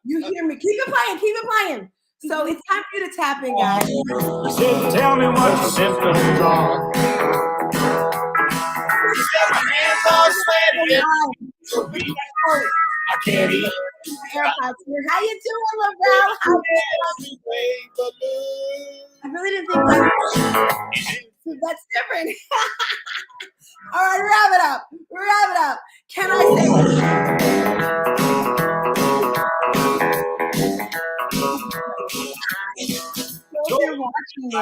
You hear me? Keep it playing. Keep it playing. So it's time for you to tap in, guys. You said, tell me what your symptoms are. You said my hands are sweaty. I can't eat. AirPods here. How you doing, Lavelle? I really didn't think that's different. All right, wrap it up. Wrap it up. Can I say? So if you're watching me, I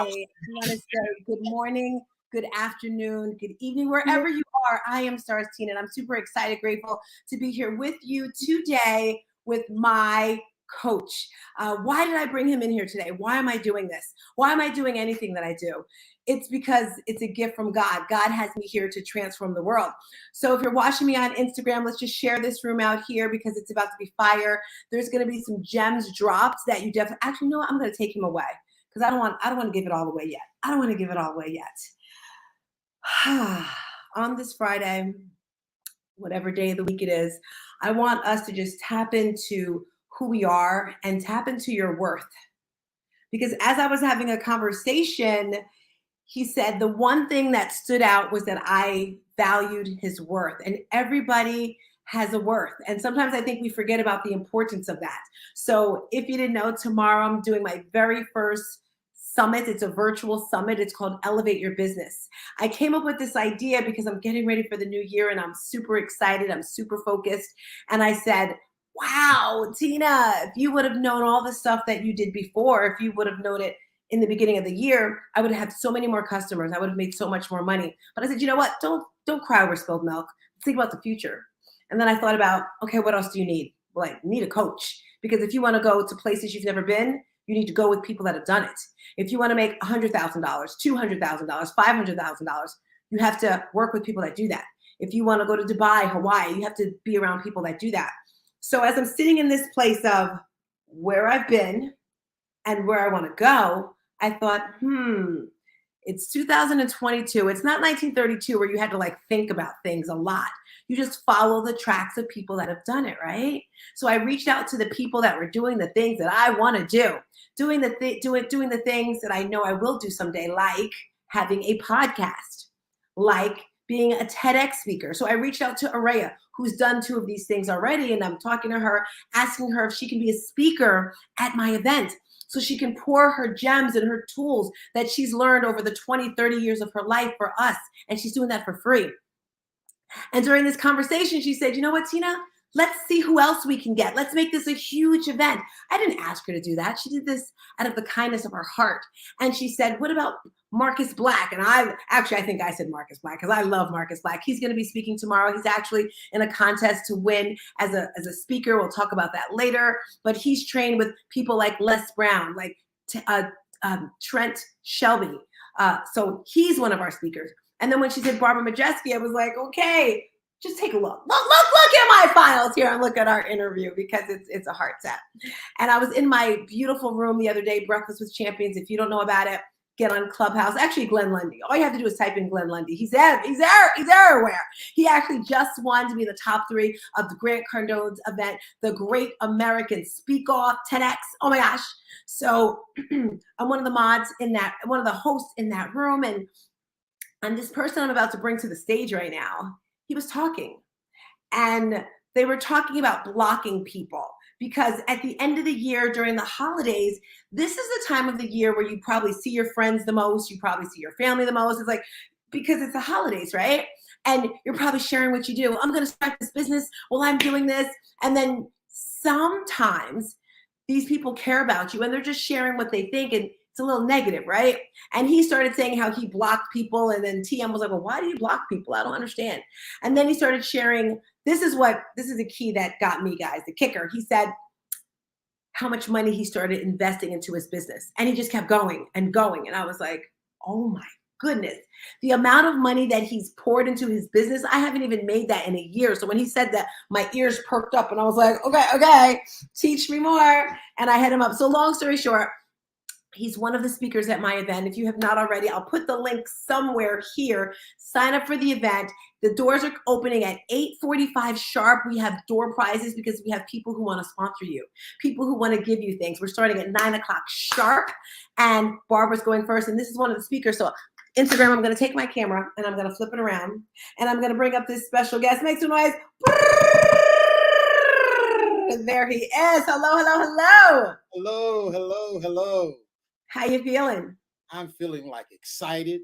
want to say good morning, good afternoon, good evening, wherever you are. I am Stars Tina, and I'm super excited, grateful to be here with you today with my coach. Why did I bring him in here today? Why am I doing this? Why am I doing anything that I do? It's because it's a gift from God. God has me here to transform the world. So if you're watching me on Instagram, let's just share this room out here because it's about to be fire. There's going to be some gems dropped that you definitely, actually, you know what? I'm going to take him away because I don't want to give it all away yet. I don't want to give it all away yet. On this Friday, whatever day of the week it is, I want us to just tap into who we are and tap into your worth. Because as I was having a conversation, he said the one thing that stood out was that I valued his worth, and everybody has a worth. And sometimes I think we forget about the importance of that. So if you didn't know, tomorrow I'm doing my very first summit. It's a virtual summit. It's called Elevate Your Business. I came up with this idea because I'm getting ready for the new year and I'm super excited. I'm super focused. And I said, wow, Tina, if you would have known all the stuff that you did before, if you would have known it in the beginning of the year, I would have had so many more customers. I would have made so much more money. But I said, you know what? Don't cry over spilled milk. Think about the future. And then I thought about, okay, what else do you need? Well, I need a coach. Because if you want to go to places you've never been, you need to go with people that have done it. If you want to make $100,000, $200,000, $500,000, you have to work with people that do that. If you want to go to Dubai, Hawaii, you have to be around people that do that. So as I'm sitting in this place of where I've been and where I want to go, I thought, it's 2022. It's not 1932 where you had to like think about things a lot. You just follow the tracks of people that have done it, right? So I reached out to the people that were doing the things that I want to do, doing the things that I know I will do someday, like having a podcast, like being a TEDx speaker. So I reached out to Araya, who's done 2 of these things already, and I'm talking to her, asking her if she can be a speaker at my event, so she can pour her gems and her tools that she's learned over the 20, 30 years of her life for us. And she's doing that for free. And during this conversation, she said, you know what, Tina? Let's see who else we can get. Let's make this a huge event. I didn't ask her to do that. She did this out of the kindness of her heart. And she said, what about Marcus Black? And I think I said Marcus Black because I love Marcus Black. He's going to be speaking tomorrow. He's actually in a contest to win as a speaker. We'll talk about that later. But he's trained with people like Les Brown, like Trent Shelby. So he's one of our speakers. And then when she said Barbara Majeski, I was like, okay, just take a look. Look at my files here and look at our interview because it's a heart set. And I was in my beautiful room the other day, Breakfast with Champions. If you don't know about it, get on Clubhouse. Actually, Glenn Lundy. All you have to do is type in Glenn Lundy. He's everywhere. He actually just won to be in the top 3 of the Grant Cardone's event, the Great American Speak Off TEDx. Oh my gosh. So I'm one of the mods in that, one of the hosts in that room. And this person I'm about to bring to the stage right now, he was talking. And they were talking about blocking people because at the end of the year during the holidays, this is the time of the year where you probably see your friends the most, you probably see your family the most. It's like, because it's the holidays, right? And you're probably sharing what you do. I'm going to start this business while I'm doing this. And then sometimes these people care about you and they're just sharing what they think, and it's a little negative, right? And he started saying how he blocked people, and then TM was like, well, why do you block people? I don't understand. And then he started sharing, this is the key that got me, guys, the kicker. He said how much money he started investing into his business, and he just kept going and going. And I was like, oh my goodness, the amount of money that he's poured into his business, I haven't even made that in a year. So when he said that, my ears perked up and I was like, okay, teach me more. And I hit him up. So long story short, He's one of the speakers at my event. If you have not already, I'll put the link somewhere here. Sign up for the event. The doors are opening at 8:45 sharp. We have door prizes because we have people who want to sponsor you, people who want to give you things. We're starting at 9 o'clock sharp, and Barbara's going first, and this is one of the speakers. So Instagram, I'm going to take my camera, and I'm going to flip it around, and I'm going to bring up this special guest. Make some noise. And there he is. Hello, hello, hello. Hello, hello, hello. How you feeling? I'm feeling like excited.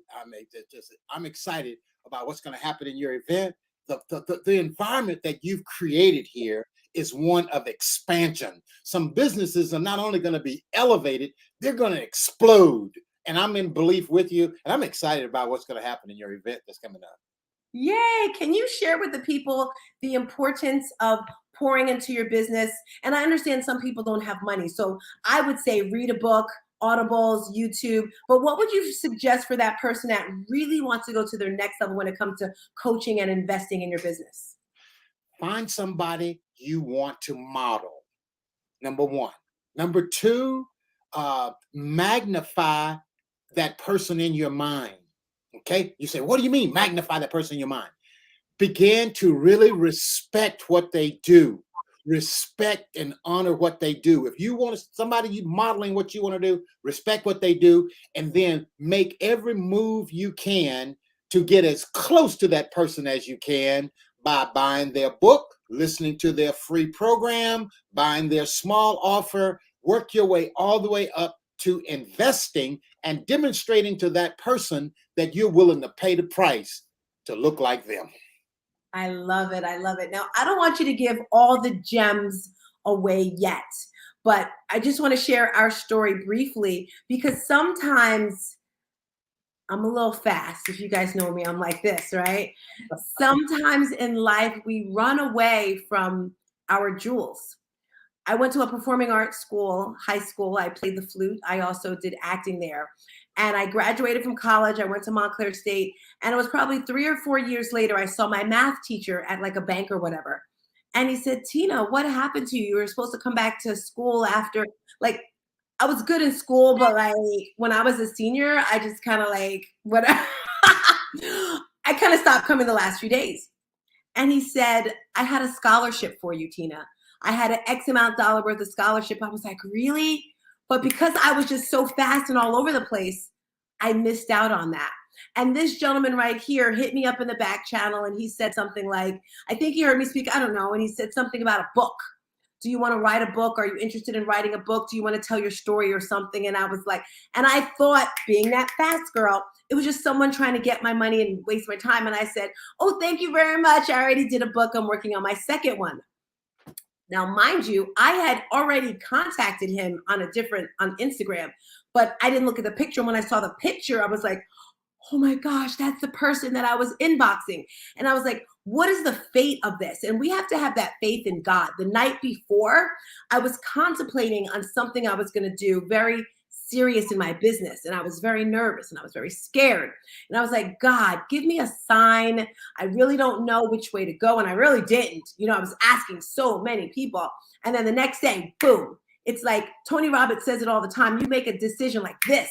I'm excited about what's going to happen in your event. The environment that you've created here is one of expansion. Some businesses are not only going to be elevated, they're going to explode. And I'm in belief with you, and I'm excited about what's going to happen in your event that's coming up. Yay! Can you share with the people the importance of pouring into your business? And I understand some people don't have money. So I would say read a book, Audibles, YouTube. But what would you suggest for that person that really wants to go to their next level when it comes to coaching and investing in your business? Find somebody you want to model. Number one. Number two, magnify that person in your mind. Okay. You say, what do you mean magnify that person in your mind? Begin to really respect what they do. Respect and honor what they do. If you want somebody you modeling what you want to do, respect what they do, and then make every move you can to get as close to that person as you can by buying their book, listening to their free program, buying their small offer. Work your way all the way up to investing and demonstrating to that person that you're willing to pay the price to look like them. I love it. I love it. Now, I don't want you to give all the gems away yet, but I just want to share our story briefly because sometimes I'm a little fast. If you guys know me, I'm like this, right? Sometimes in life, we run away from our jewels. I went to a performing arts school, high school. I played the flute. I also did acting there. And I graduated from college. I went to Montclair State. And it was probably 3 or 4 years later, I saw my math teacher at like a bank or whatever. And he said, Tina, what happened to you? You were supposed to come back to school after, like, I was good in school, but like when I was a senior, I just kind of like, whatever. I kind of stopped coming the last few days. And he said, I had a scholarship for you, Tina. I had an X amount dollar worth of scholarship. I was like, really? But because I was just so fast and all over the place, I missed out on that. And this gentleman right here hit me up in the back channel and he said something like, I think he heard me speak, I don't know. And he said something about a book. Do you want to write a book? Are you interested in writing a book? Do you want to tell your story or something? And I was like, and I thought, being that fast girl, it was just someone trying to get my money and waste my time. And I said, oh, thank you very much. I already did a book. I'm working on my second one. Now, mind you, I had already contacted him on Instagram, but I didn't look at the picture. When I saw the picture, I was like, oh my gosh, that's the person that I was inboxing. And I was like, what is the fate of this? And we have to have that faith in God. The night before, I was contemplating on something I was going to do very serious in my business. And I was very nervous and I was very scared. And I was like, God, give me a sign. I really don't know which way to go. And I really didn't. You know, I was asking so many people. And then the next day, boom. It's like Tony Robbins says it all the time. You make a decision like this.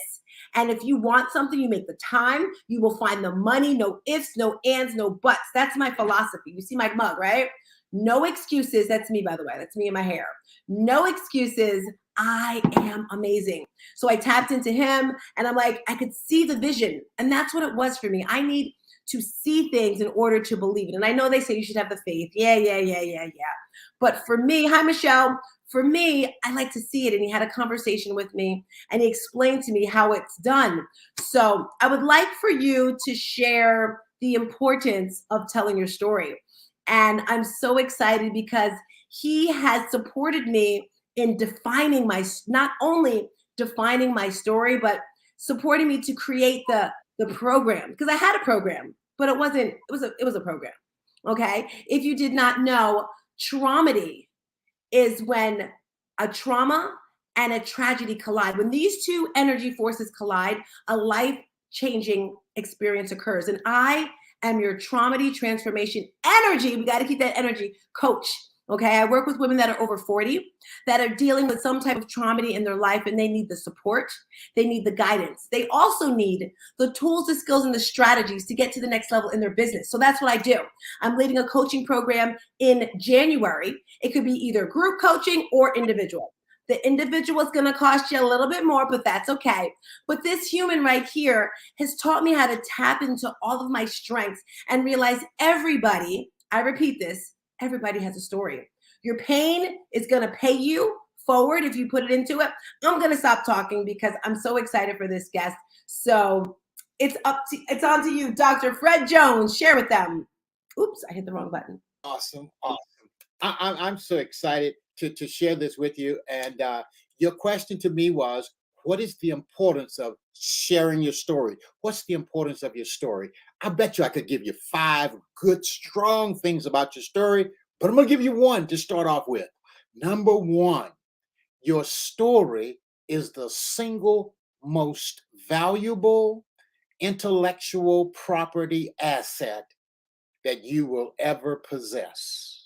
And if you want something, you make the time, you will find the money, no ifs, no ands, no buts. That's my philosophy. You see my mug, right? No excuses. That's me, by the way. That's me and my hair. No excuses. I am amazing. So I tapped into him and I'm like, I could see the vision. And that's what it was for me. I need to see things in order to believe it. And I know they say you should have the faith. Yeah. But for me, hi, Michelle. For me, I like to see it. And he had a conversation with me and he explained to me how it's done. So I would like for you to share the importance of telling your story. And I'm so excited because he has supported me in defining not only defining my story, but supporting me to create the program. Because I had a program, but it was a program. Okay. If you did not know, Traumedy is when a trauma and a tragedy collide. When these two energy forces collide, a life-changing experience occurs. And I am your Traumedy transformation energy. We got to keep that energy coach. Okay, I work with women that are over 40 that are dealing with some type of trauma in their life and they need the support, they need the guidance. They also need the tools, the skills, and the strategies to get to the next level in their business. So that's what I do. I'm leading a coaching program in January. It could be either group coaching or individual. The individual is going to cost you a little bit more, but that's okay. But this human right here has taught me how to tap into all of my strengths and realize everybody, I repeat this, everybody has a story. Your pain is going to pay you forward if you put it into it. I'm going to stop talking because I'm so excited for this guest. So it's on to you, Dr. Fred Jones. Share with them. Oops, I hit the wrong button. Awesome. Awesome. I'm so excited to share this with you. And your question to me was, what is the importance of sharing your story? What's the importance of your story? I bet you I could give you 5 good, strong things about your story, but I'm going to give you one to start off with. Number 1, your story is the single most valuable intellectual property asset that you will ever possess.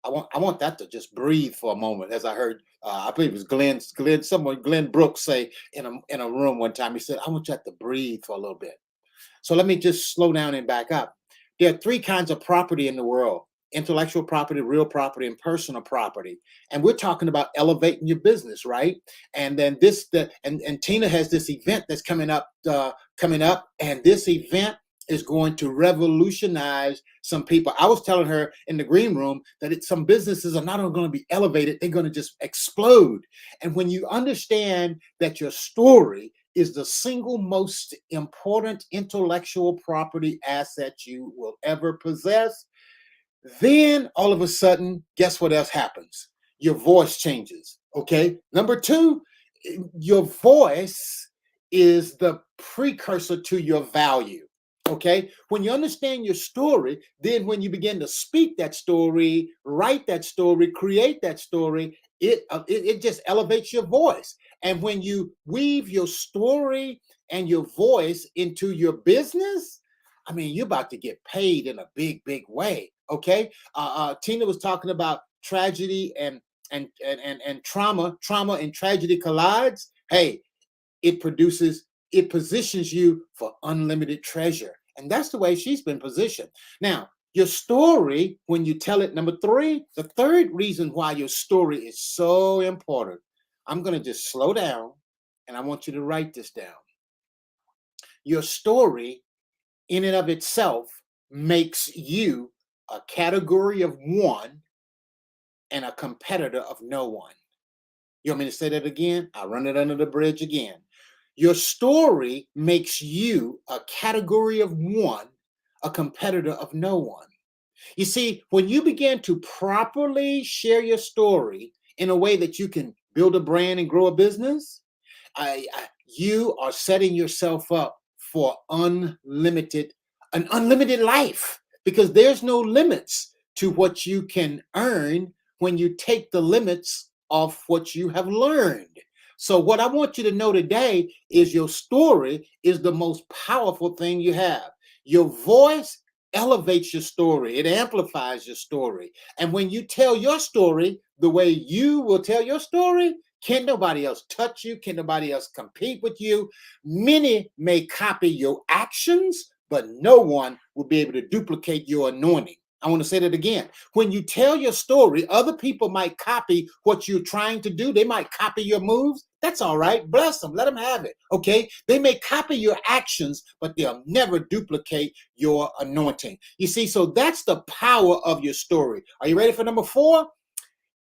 I want that to just breathe for a moment, as I heard. I believe it was Glenn Brooks say in a room one time. He said, "I want you to breathe for a little bit." So let me just slow down and back up. There are 3 kinds of property in the world: intellectual property, real property, and personal property. And we're talking about elevating your business, right? And then and Tina has this event that's coming up, and this event is going to revolutionize some people. I was telling her in the green room that some businesses are not only going to be elevated, they're going to just explode. And when you understand that your story is the single most important intellectual property asset you will ever possess, then all of a sudden, guess what else happens? Your voice changes, okay? Number 2, your voice is the precursor to your value. Okay, when you understand your story, then when you begin to speak that story, write that story, create that story, it just elevates your voice. And when you weave your story and your voice into your business, I mean, you're about to get paid in a big, big way. Okay, Tina was talking about tragedy and trauma. Trauma and tragedy collides. Hey, it positions you for unlimited treasure. And that's the way she's been positioned. Now, your story, when you tell it, number 3, the third reason why your story is so important, I'm going to just slow down and I want you to write this down. Your story, in and of itself, makes you a category of 1 and a competitor of no one. You want me to say that again? I'll run it under the bridge again. Your story makes you a category of 1, a competitor of no one. You see, when you begin to properly share your story in a way that you can build a brand and grow a business, you are setting yourself up for an unlimited life, because there's no limits to what you can earn when you take the limits of what you have learned. So what I want you to know today is your story is the most powerful thing you have. Your voice elevates your story. It amplifies your story. And when you tell your story the way you will tell your story, can't nobody else touch you. Can't nobody else compete with you. Many may copy your actions, but no one will be able to duplicate your anointing. I want to say that again. When you tell your story, other people might copy what you're trying to do. They might copy your moves. That's all right. Bless them. Let them have it. Okay. They may copy your actions, but they'll never duplicate your anointing. You see, so that's the power of your story. Are you ready for number 4?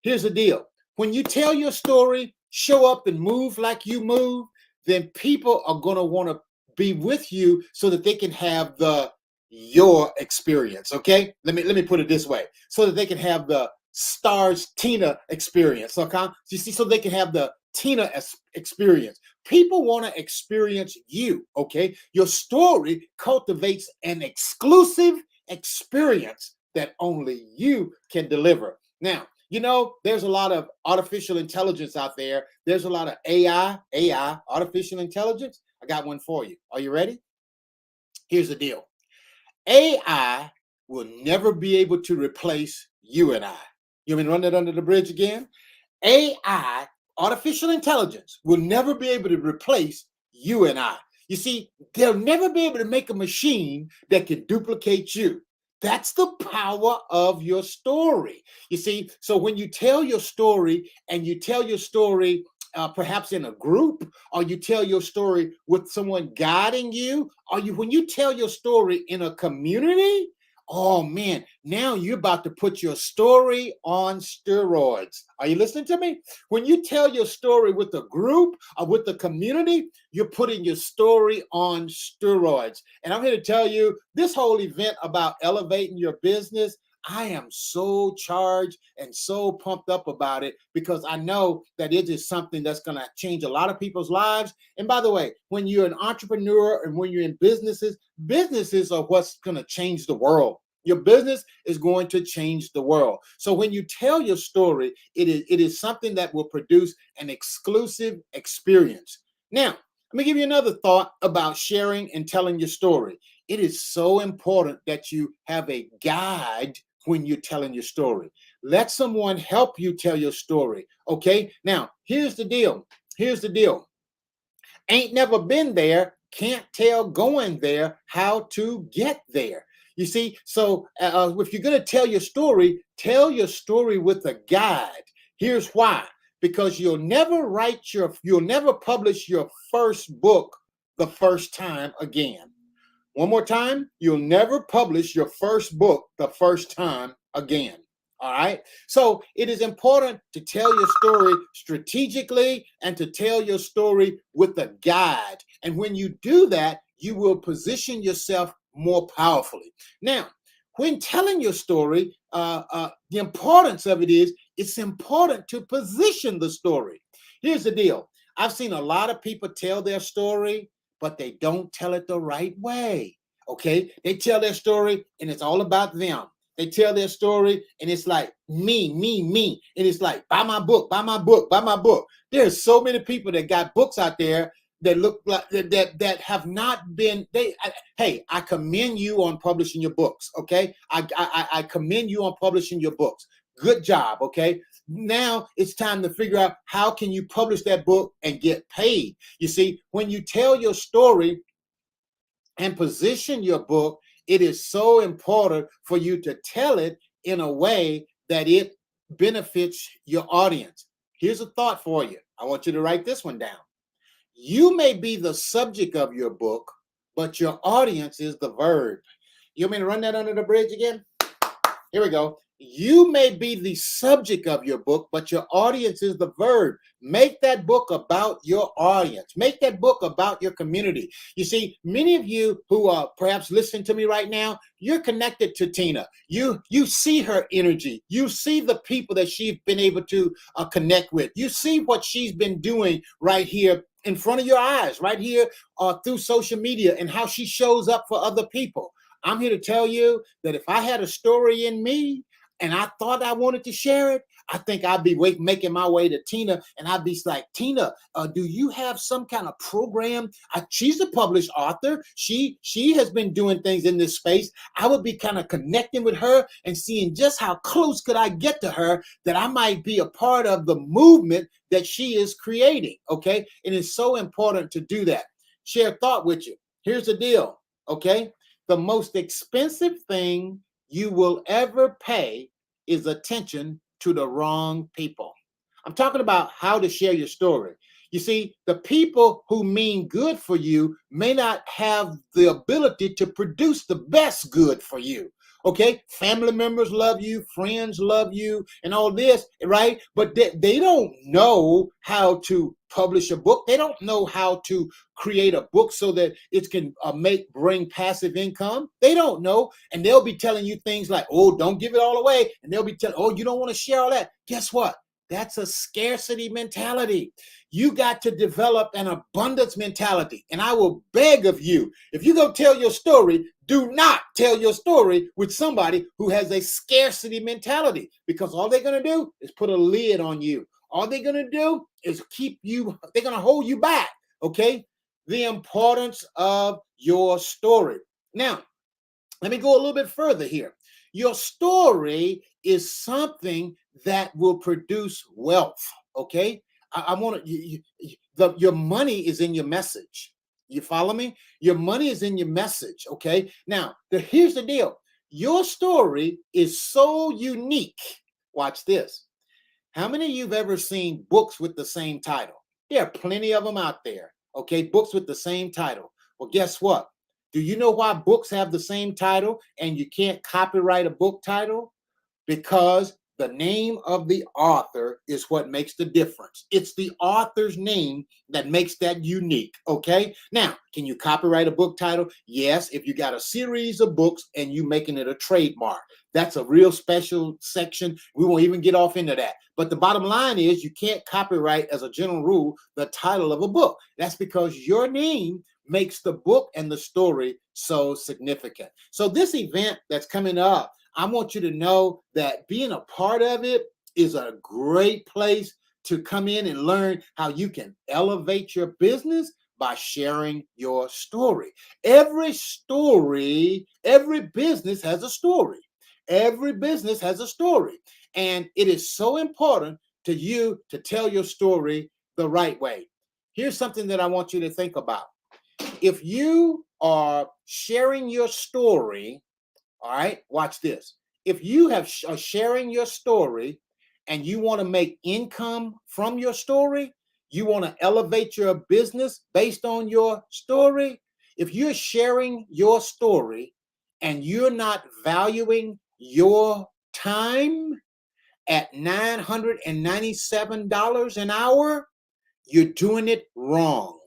Here's the deal. When you tell your story, show up and move like you move, then people are going to want to be with you so that they can have your experience. Okay, let me put it this way, so that they can have the Stars Tina experience. Okay, you see, so they can have the Tina experience. People want to experience you. Okay, your story cultivates an exclusive experience that only you can deliver. Now, you know, there's a lot of artificial intelligence out there. There's a lot of AI, artificial intelligence. I got one for you. Are you ready? Here's the deal. AI will never be able to replace you and I. You want me to run that under the bridge again? AI, artificial intelligence, will never be able to replace you and I. You see, they'll never be able to make a machine that can duplicate you. That's the power of your story. You see, so when you tell your story and you tell your story perhaps in a group, or you tell your story with someone guiding you, or when you tell your story in a community, oh man, now you're about to put your story on steroids. Are you listening to me? When you tell your story with a group or with the community, you're putting your story on steroids. And I'm here to tell you this whole event about elevating your business, I am so charged and so pumped up about it because I know that it is something that's going to change a lot of people's lives. And by the way, when you're an entrepreneur and when you're in businesses, businesses are what's going to change the world. Your business is going to change the world. So when you tell your story, it is something that will produce an exclusive experience. Now, let me give you another thought about sharing and telling your story. It is so important that you have a guide when you're telling your story. Let someone help you tell your story. Okay. Now, here's the deal. Here's the deal. Ain't never been there, can't tell going there how to get there. You see, so if you're going to tell your story with a guide. Here's why. Because you'll never publish your first book the first time again. One more time, you'll never publish your first book the first time again. All right. So it is important to tell your story strategically and to tell your story with a guide. And when you do that, you will position yourself more powerfully. Now, when telling your story, the importance of it is it's important to position the story. Here's the deal. I've seen a lot of people tell their story, but they don't tell it the right way. Okay. They tell their story and it's all about them. They tell their story and it's like me. And it's like, buy my book, buy my book, buy my book. There's so many people that got books out there that look like that have not been, hey, I commend you on publishing your books. Okay. I commend you on publishing your books. Good job. Okay. Now it's time to figure out how can you publish that book and get paid. You see, when you tell your story and position your book, it is so important for you to tell it in a way that it benefits your audience. Here's a thought for you. I want you to write this one down. You may be the subject of your book, but your audience is the verb. You want me to run that under the bridge again? Here we go. You may be the subject of your book, but your audience is the verb. Make that book about your audience. Make that book about your community. You see, many of you who are perhaps listening to me right now, you're connected to Tina. You see her energy. You see the people that she's been able to connect with. You see what she's been doing right here in front of your eyes, right here through social media and how she shows up for other people. I'm here to tell you that if I had a story in me, and I thought I wanted to share it, I think I'd be making my way to Tina, and I'd be like, Tina, do you have some kind of program? She's a published author. She has been doing things in this space. I would be kind of connecting with her and seeing just how close could I get to her that I might be a part of the movement that she is creating, okay? It is so important to do that. Share a thought with you. Here's the deal, okay? The most expensive thing you will ever pay is attention to the wrong people. I'm talking about how to share your story. You see, the people who mean good for you may not have the ability to produce the best good for you. Okay, family members love you, friends love you, and all this, right? But they don't know how to publish a book. They don't know how to create a book so that it can bring passive income. They don't know, and they'll be telling you things like, "Oh, don't give it all away," and they'll be telling, "Oh, you don't want to share all that." Guess what? That's a scarcity mentality. You got to develop an abundance mentality. And I will beg of you, if you go tell your story, do not tell your story with somebody who has a scarcity mentality, because all they're going to do is put a lid on you. All they're going to do is they're going to hold you back. Okay. The importance of your story. Now, let me go a little bit further here. Your story is something that will produce wealth. Okay. I want to, your money is in your message. You follow me? Your money is in your message. Okay. Now, here's the deal. Your story is so unique. Watch this. How many of you've ever seen books with the same title? There are plenty of them out there. Okay. Books with the same title. Well, guess what? Do you know why books have the same title and you can't copyright a book title? Because the name of the author is what makes the difference. It's the author's name that makes that unique. Okay. Now, can you copyright a book title? Yes, if you got a series of books and you making it a trademark. That's a real special section. We won't even get off into that. But the bottom line is you can't copyright, as a general rule, the title of a book. That's because your name makes the book and the story so significant. So this event that's coming up, I want you to know that being a part of it is a great place to come in and learn how you can elevate your business by sharing your story. Every story, every business has a story. Every business has a story. And it is so important to you to tell your story the right way. Here's something that I want you to think about. If you are sharing your story, all right, watch this. If you are sharing your story and you want to make income from your story, you want to elevate your business based on your story. If you're sharing your story and you're not valuing your time at $997 an hour, you're doing it wrong.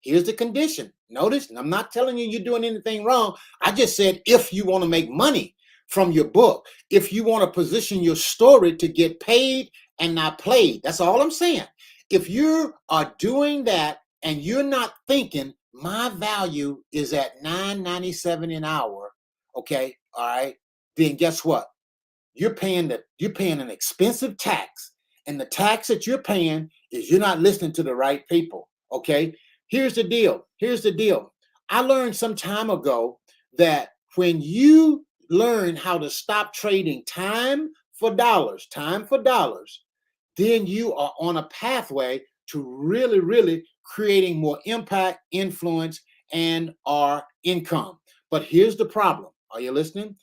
Here's the condition. Notice, I'm not telling you you're doing anything wrong. I just said if you want to make money from your book, if you want to position your story to get paid and not played, that's all I'm saying. If you are doing that and you're not thinking my value is at $9.97 an hour, okay, all right, then guess what? You're paying an expensive tax, and the tax that you're paying is you're not listening to the right people, okay? Here's the deal. I learned some time ago that when you learn how to stop trading time for dollars, then you are on a pathway to really, really creating more impact, influence, and our income. But here's the problem. Are you listening?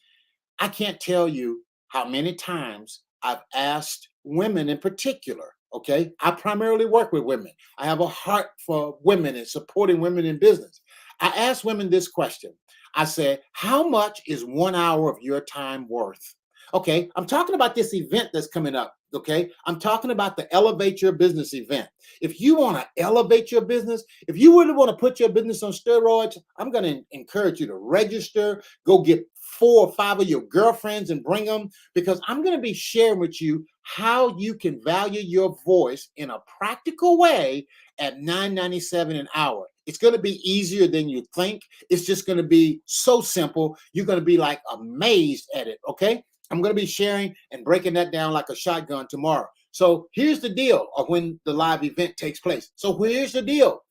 I can't tell you how many times I've asked women in particular. Okay, I primarily work with women. I have a heart for women and supporting women in business. I ask women this question. I say, how much is 1 hour of your time worth? Okay, I'm talking about this event that's coming up. Okay, I'm talking about the Elevate Your Business event. If you want to elevate your business, if you really want to put your business on steroids, I'm going to encourage you to register, go get 4 or 5 of your girlfriends and bring them, because I'm going to be sharing with you how you can value your voice in a practical way at $9.97 an hour. It's going to be easier than you think. It's just going to be so simple. You're going to be like amazed at it. Okay. I'm going to be sharing and breaking that down like a shotgun tomorrow. So here's the deal of when the live event takes place. So here's the deal.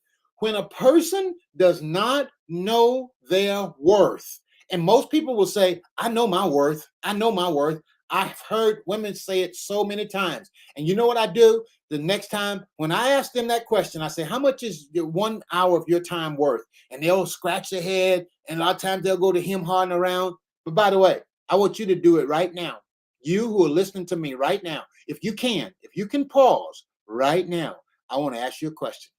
When a person does not know their worth, and most people will say, I know my worth. I know my worth. I've heard women say it so many times. And you know what I do? The next time when I ask them that question, I say, how much is the 1 hour of your time worth? And they'll scratch their head. And a lot of times they'll go to him hawing around. But by the way, I want you to do it right now. You who are listening to me right now, if you can pause right now, I want to ask you a question.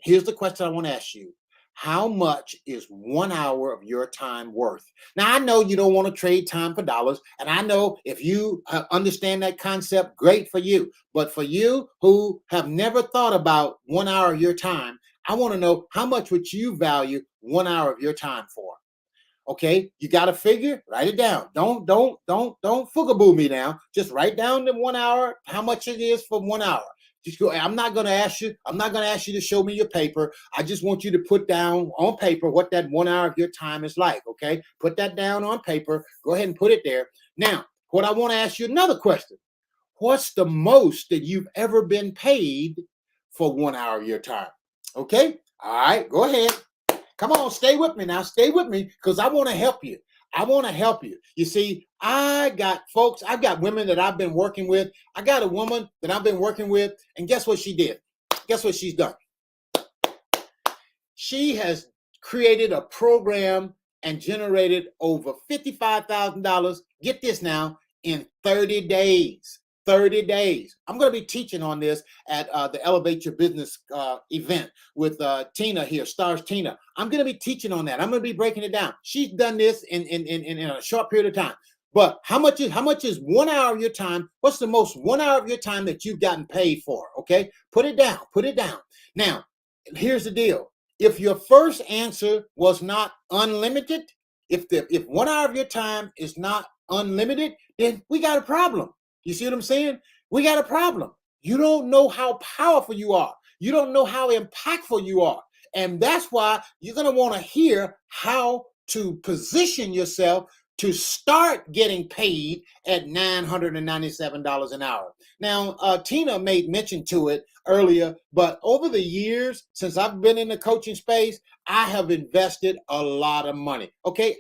Here's the question I want to ask you. How much is 1 hour of your time worth? Now, I know you don't want to trade time for dollars. And I know if you understand that concept, great for you. But for you who have never thought about 1 hour of your time, I want to know how much would you value 1 hour of your time for? Okay, you got a figure, write it down. Don't foogaboo me now. Just write down the 1 hour, how much it is for 1 hour. Just go. I'm not going to ask you to show me your paper. I just want you to put down on paper what that 1 hour of your time is like. Okay, put that down on paper. Go ahead and put it there. Now, what I want to ask you another question. What's the most that you've ever been paid for 1 hour of your time? Okay, all right, go ahead. Come on, stay with me now. Stay with me because I want to help you. I want to help you. You see, I've got women that I've been working with. I got a woman that I've been working with, and guess what she did? Guess what she's done? She has created a program and generated over $55,000. Get this now, in 30 days. 30 days. I'm going to be teaching on this at the Elevate Your Business event with Tina here, Stars Tina. I'm going to be teaching on that. I'm going to be breaking it down. She's done this in a short period of time. But how much is 1 hour of your time? What's the most 1 hour of your time that you've gotten paid for? Okay, put it down. Put it down. Now, here's the deal. If your first answer was not unlimited, if 1 hour of your time is not unlimited, then we got a problem. You see what I'm saying? We got a problem. You don't know how powerful you are. You don't know how impactful you are. And that's why you're going to want to hear how to position yourself to start getting paid at $997 an hour. Now, Tina made mention to it earlier, but over the years, since I've been in the coaching space, I have invested a lot of money. Okay,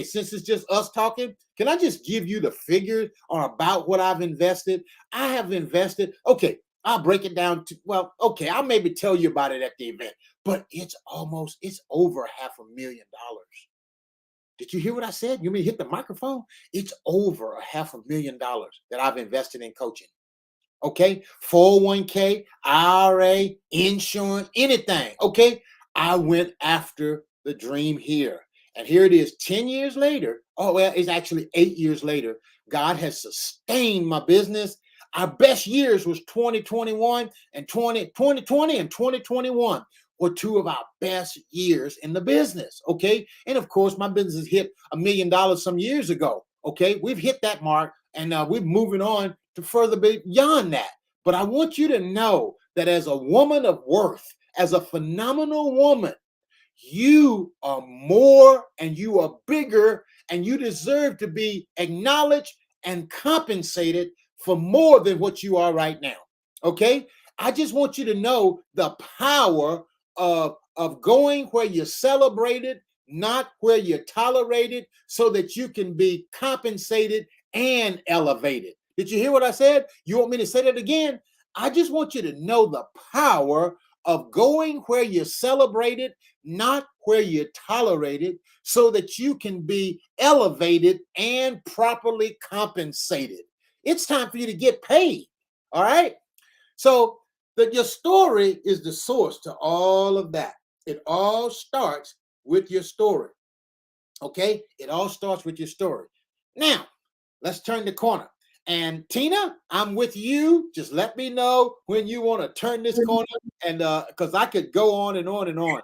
since it's just us talking, can I just give you the figures on about what I've invested? I have invested, okay, I'll break it down to, well, okay, I'll maybe tell you about it at the event, but it's over $500,000. Did you hear what I said? You mean hit the microphone? It's over $500,000 that I've invested in coaching. Okay, 401k, IRA, insurance, anything. Okay, I went after the dream here. And here it is 10 years later. Oh, well, it's actually 8 years later. God has sustained my business. Our best years was 2021 and 2020 and 2021 were two of our best years in the business. Okay. And of course, my business hit $1 million some years ago. Okay. We've hit that mark and we're moving on to further beyond that. But I want you to know that as a woman of worth, as a phenomenal woman, you are more and you are bigger and you deserve to be acknowledged and compensated for more than what you are right now. Okay? I just want you to know the power of going where you're celebrated, not where you're tolerated, so that you can be compensated and elevated. Did you hear what I said? You want me to say that again? I just want you to know the power of going where you're celebrated, not where you're tolerated, so that you can be elevated and properly compensated. It's time for you to get paid. All right? So your story is the source to all of that. It all starts with your story. Okay? It all starts with your story. Now, let's turn the corner. And Tina, I'm with you. Just let me know when you want to turn this corner, and because I could go on and on and on.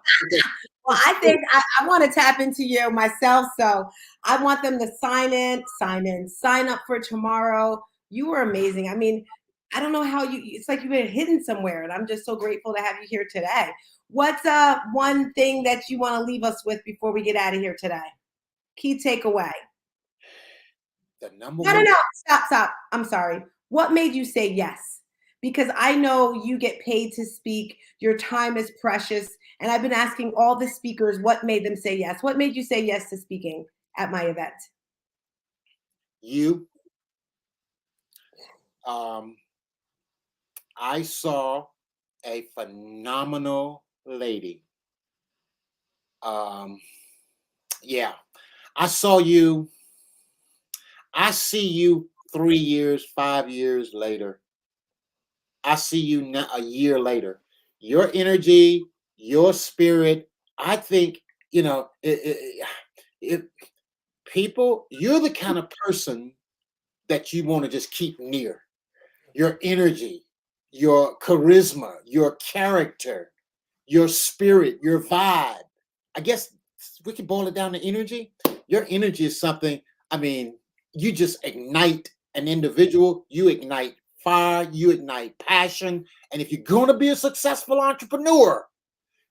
Well, I think I want to tap into you myself. So I want them to sign up for tomorrow. You were amazing. I mean, I don't know how it's like you've been hidden somewhere, and I'm just so grateful to have you here today. What's one thing that you want to leave us with before we get out of here today? Key takeaway. The number No, one. stop. I'm sorry. What made you say yes? Because I know you get paid to speak. Your time is precious. And I've been asking all the speakers what made them say yes. What made you say yes to speaking at my event? You. I saw a phenomenal lady. Yeah, I saw you. I see you 3 years, 5 years later. I see you now a year later. Your energy, your spirit, I think, you know, people, you're the kind of person that you want to just keep near. Your energy, your charisma, your character, your spirit, your vibe. I guess we can boil it down to energy. Your energy is something, I mean, you just ignite an individual, you ignite fire, you ignite passion. And if you're going to be a successful entrepreneur,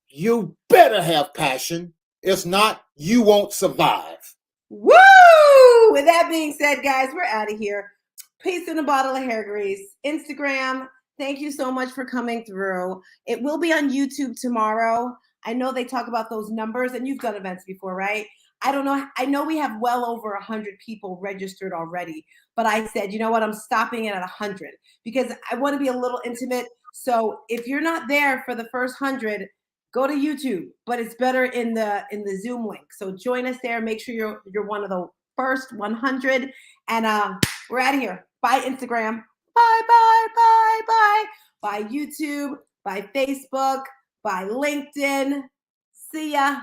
you better have passion. If not, you won't survive. Woo! With that being said, guys, we're out of here. Peace in a bottle of hair grease. Instagram, thank you so much for coming through. It will be on YouTube tomorrow. I know they talk about those numbers, and you've done events before, right? I don't know. I know we have well over 100 people registered already, but I said, you know what? I'm stopping it at 100 because I want to be a little intimate. So if you're not there for the first 100, go to YouTube, but it's better in the Zoom link. So join us there. Make sure you're one of the first 100, and we're out of here. Bye Instagram. Bye bye bye bye. Bye YouTube. Bye Facebook. Bye LinkedIn. See ya.